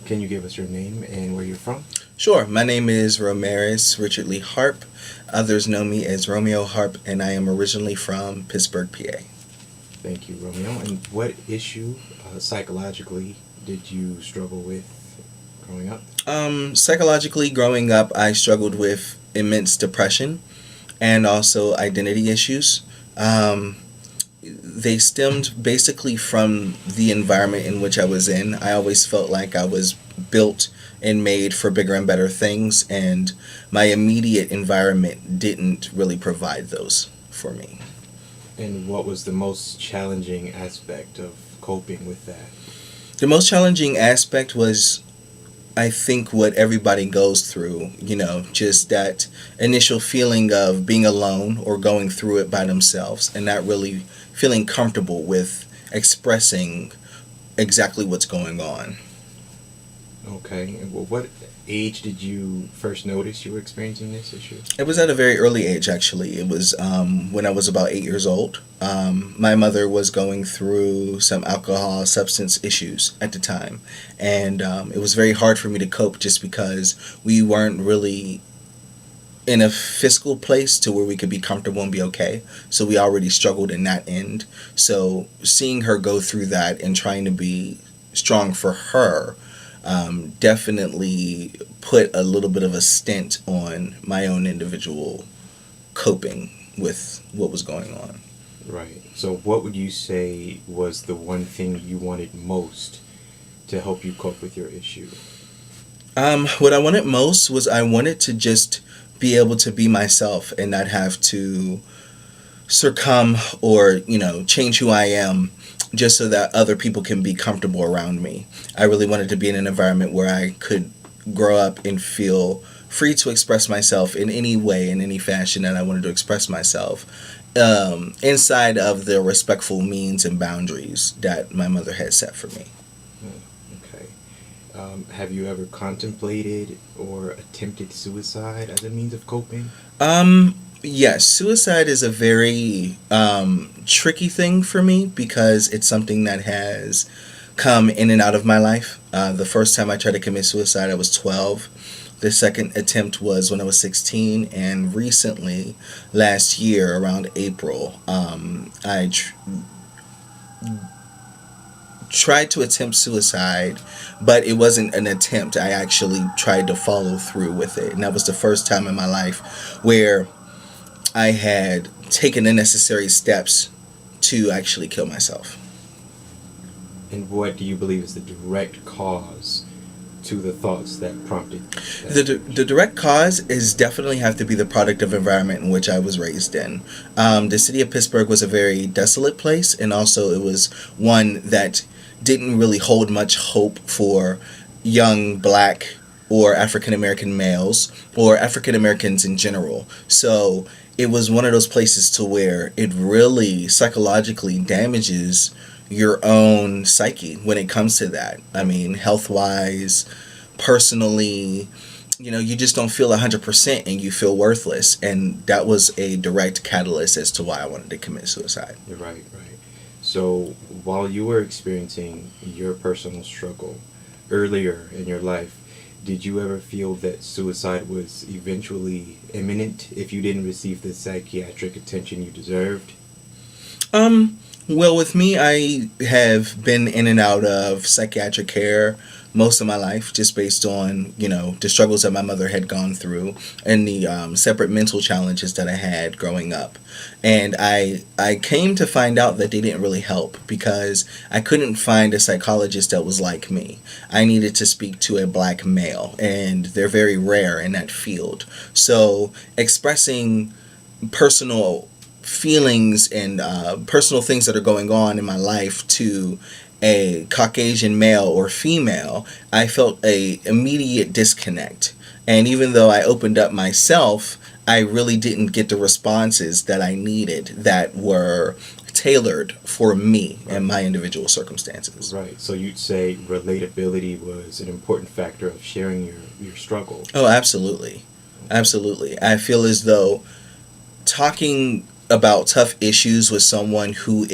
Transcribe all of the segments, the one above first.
Can you give us your name and where you're from? Sure. My name is Romaris Richard Lee Harp. Others know me as Romeo Harp, and I am originally from Pittsburgh, PA. Thank you, Romeo. And what issue psychologically did you struggle with growing up? Psychologically, growing up, I struggled with immense depression and also identity issues. Um, they stemmed basically from the environment in which I was in. I always felt like I was built and made for bigger and better things, and my immediate environment didn't really provide those for me. And what was the most challenging aspect of coping with that? The most challenging aspect was, I think, what everybody goes through, just that initial feeling of being alone or going through it by themselves and not really feeling comfortable with expressing exactly what's going on. Okay. And what age did you first notice you were experiencing this issue? It was at a very early age, actually. It was when I was about 8 years old. My mother was going through some alcohol substance issues at the time. And it was very hard for me to cope just because we weren't really in a fiscal place to where we could be comfortable and be okay. So we already struggled in that end. So seeing her go through that and trying to be strong for her definitely put a little bit of a stint on my own individual coping with what was going on. Right. So, what would you say was the one thing you wanted most to help you cope with your issue? What I wanted most was I wanted to just be able to be myself and not have to succumb or change who I am just so that other people can be comfortable around me. I really wanted to be in an environment where I could grow up and feel free to express myself in any way, in any fashion that I wanted to express myself, inside of the respectful means and boundaries that my mother had set for me. Okay. Have you ever contemplated or attempted suicide as a means of coping? Yes, suicide is a very tricky thing for me because it's something that has come in and out of my life. The first time I tried to commit suicide, I was 12. The second attempt was when I was 16, and recently, last year around April, I tried to attempt suicide, but it wasn't an attempt. I actually tried to follow through with it, and that was the first time in my life where I had taken the necessary steps to actually kill myself. And what do you believe is the direct cause to the thoughts that prompted The direct cause is definitely have to be the product of environment in which I was raised in. The city of Pittsburgh was a very desolate place, and also it was one that didn't really hold much hope for young black or African American males or African Americans in general. So it was one of those places to where it really psychologically damages your own psyche when it comes to that. I mean, health wise, personally, you just don't feel 100% and you feel worthless. And that was a direct catalyst as to why I wanted to commit suicide. You're right, right. So while you were experiencing your personal struggle earlier in your life, did you ever feel that suicide was eventually imminent if you didn't receive the psychiatric attention you deserved? Well, with me, I have been in and out of psychiatric care most of my life, just based on the struggles that my mother had gone through and the separate mental challenges that I had growing up. And I came to find out that they didn't really help because I couldn't find a psychologist that was like me. I needed to speak to a black male, and they're very rare in that field. So expressing personal feelings and personal things that are going on in my life to a Caucasian male or female, I felt a immediate disconnect. And even though I opened up myself, I really didn't get the responses that I needed that were tailored for me and my individual circumstances. Right. So you'd say relatability was an important factor of sharing your struggle. Oh, absolutely. Absolutely. I feel as though talking about tough issues with someone who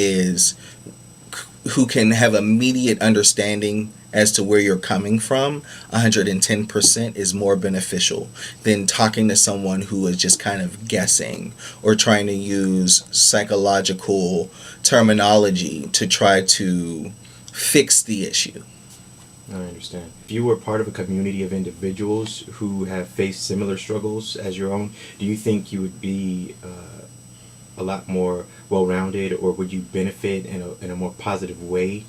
can have immediate understanding as to where you're coming from 110% is more beneficial than talking to someone who is just kind of guessing or trying to use psychological terminology to try to fix the issue. I understand. If you were part of a community of individuals who have faced similar struggles as your own, do you think you would be a lot more well-rounded, or would you benefit in a more positive way?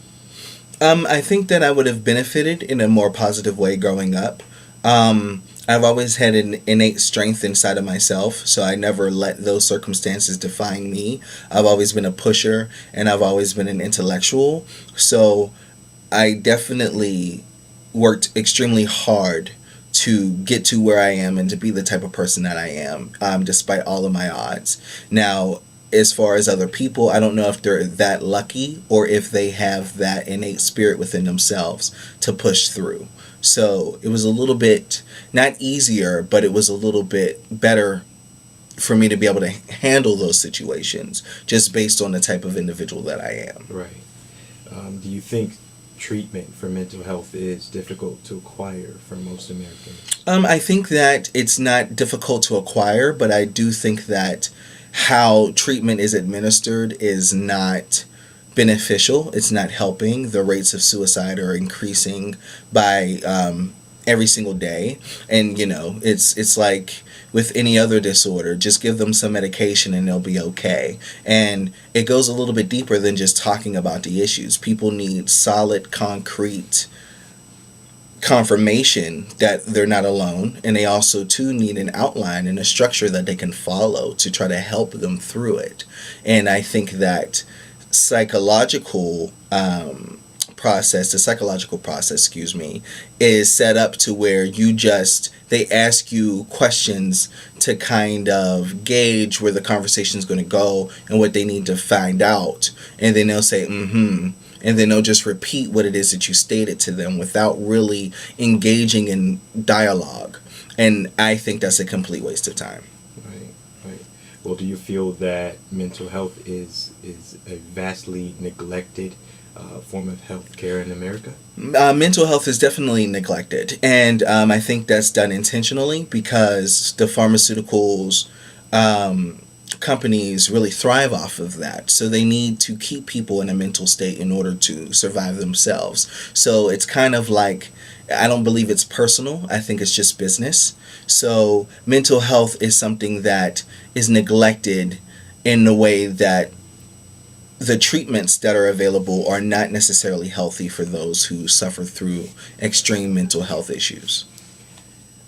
I think that I would have benefited in a more positive way growing up. I've always had an innate strength inside of myself, so I never let those circumstances define me. I've always been a pusher, and I've always been an intellectual. So I definitely worked extremely hard to get to where I am and to be the type of person that I am, despite all of my odds. Now, as far as other people, I don't know if they're that lucky or if they have that innate spirit within themselves to push through. So it was a little bit, not easier, but it was a little bit better for me to be able to handle those situations just based on the type of individual that I am. Right. Do you think treatment for mental health is difficult to acquire for most Americans? I think that it's not difficult to acquire, but I do think that how treatment is administered is not beneficial. It's not helping. The rates of suicide are increasing by every single day, and it's like with any other disorder, just give them some medication and they'll be okay. And it goes a little bit deeper than just talking about the issues. People need solid, concrete confirmation that they're not alone, and they also too need an outline and a structure that they can follow to try to help them through it. And I think that psychological the psychological process, excuse me, is set up to where they ask you questions to kind of gauge where the conversation is going to go and what they need to find out, and then they'll say and then they'll just repeat what it is that you stated to them without really engaging in dialogue. And I think that's a complete waste of time. Right, right. Well, do you feel that mental health is a vastly neglected form of health care in America? Mental health is definitely neglected. And I think that's done intentionally because the pharmaceuticals companies really thrive off of that. So they need to keep people in a mental state in order to survive themselves. So it's kind of like, I don't believe it's personal. I think it's just business. So mental health is something that is neglected in the way that the treatments that are available are not necessarily healthy for those who suffer through extreme mental health issues.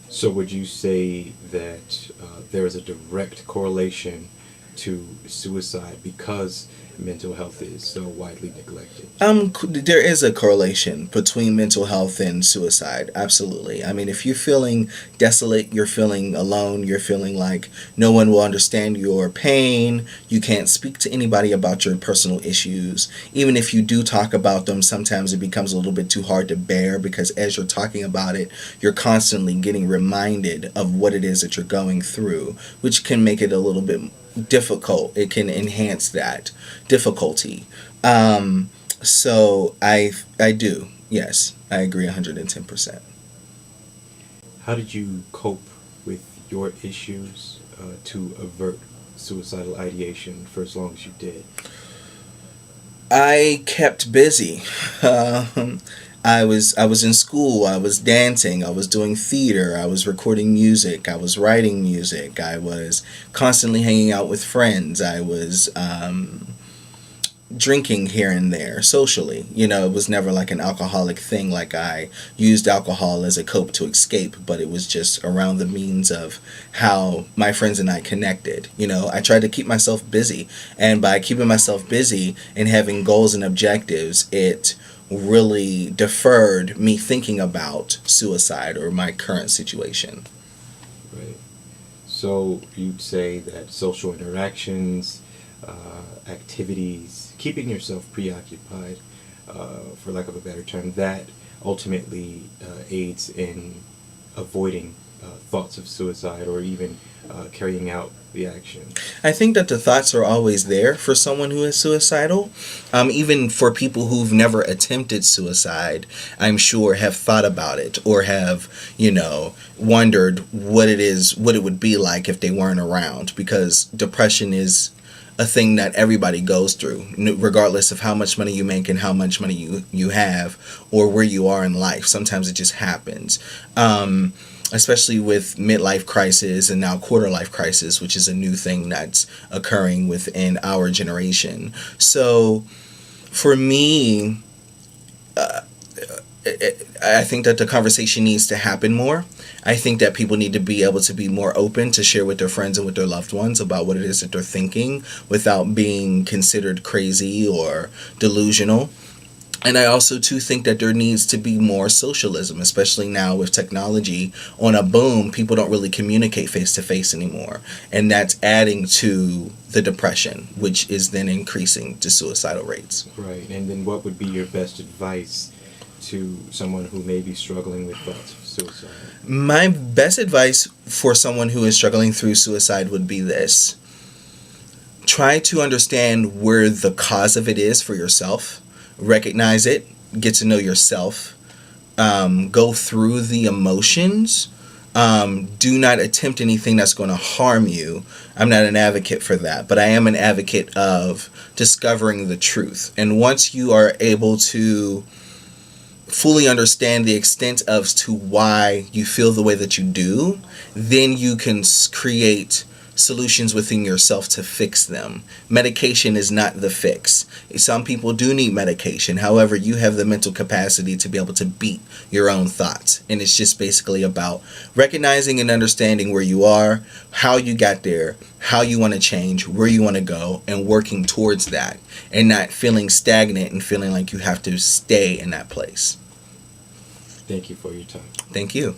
So would you say that there is a direct correlation to suicide because mental health is so widely neglected? There is a correlation between mental health and suicide. Absolutely. I mean, if you're feeling desolate, you're feeling alone, you're feeling like no one will understand your pain, you can't speak to anybody about your personal issues. Even if you do talk about them, sometimes it becomes a little bit too hard to bear because as you're talking about it, you're constantly getting reminded of what it is that you're going through, which can make it a little bit difficult. It can enhance that difficulty. So I do. Yes, I agree 110%. How did you cope with your issues to avert suicidal ideation for as long as you did? I kept busy. I was in school. I was dancing. I was doing theater. I was recording music. I was writing music. I was constantly hanging out with friends. I was drinking here and there socially. It was never like an alcoholic thing. Like I used alcohol as a cope to escape, but it was just around the means of how my friends and I connected. I tried to keep myself busy, and by keeping myself busy and having goals and objectives, it really deferred me thinking about suicide or my current situation. Right. So you'd say that social interactions, activities, keeping yourself preoccupied, for lack of a better term, that ultimately aids in avoiding thoughts of suicide or even carrying out the action? I think that the thoughts are always there for someone who is suicidal. Even for people who've never attempted suicide, I'm sure have thought about it or have, wondered what it would be like if they weren't around, because depression is a thing that everybody goes through, regardless of how much money you make and how much money you have or where you are in life. Sometimes it just happens. Especially with midlife crisis and now quarter life crisis, which is a new thing that's occurring within our generation. So for me, I think that the conversation needs to happen more. I think that people need to be able to be more open to share with their friends and with their loved ones about what it is that they're thinking without being considered crazy or delusional. And I also too think that there needs to be more socialism, especially now with technology on a boom. People don't really communicate face to face anymore, and that's adding to the depression, which is then increasing the suicidal rates. Right. And then what would be your best advice to someone who may be struggling with thoughts of suicide? My best advice for someone who is struggling through suicide would be this: try to understand where the cause of it is for yourself. Recognize it, get to know yourself, go through the emotions. Do not attempt anything that's going to harm you. I'm not an advocate for that, but I am an advocate of discovering the truth. And once you are able to fully understand the extent of to why you feel the way that you do, then you can create solutions within yourself to fix them. Medication is not the fix. Some people do need medication. However, you have the mental capacity to be able to beat your own thoughts. And it's just basically about recognizing and understanding where you are, how you got there, how you want to change, where you want to go, and working towards that, and not feeling stagnant and feeling like you have to stay in that place. Thank you for your time. Thank you.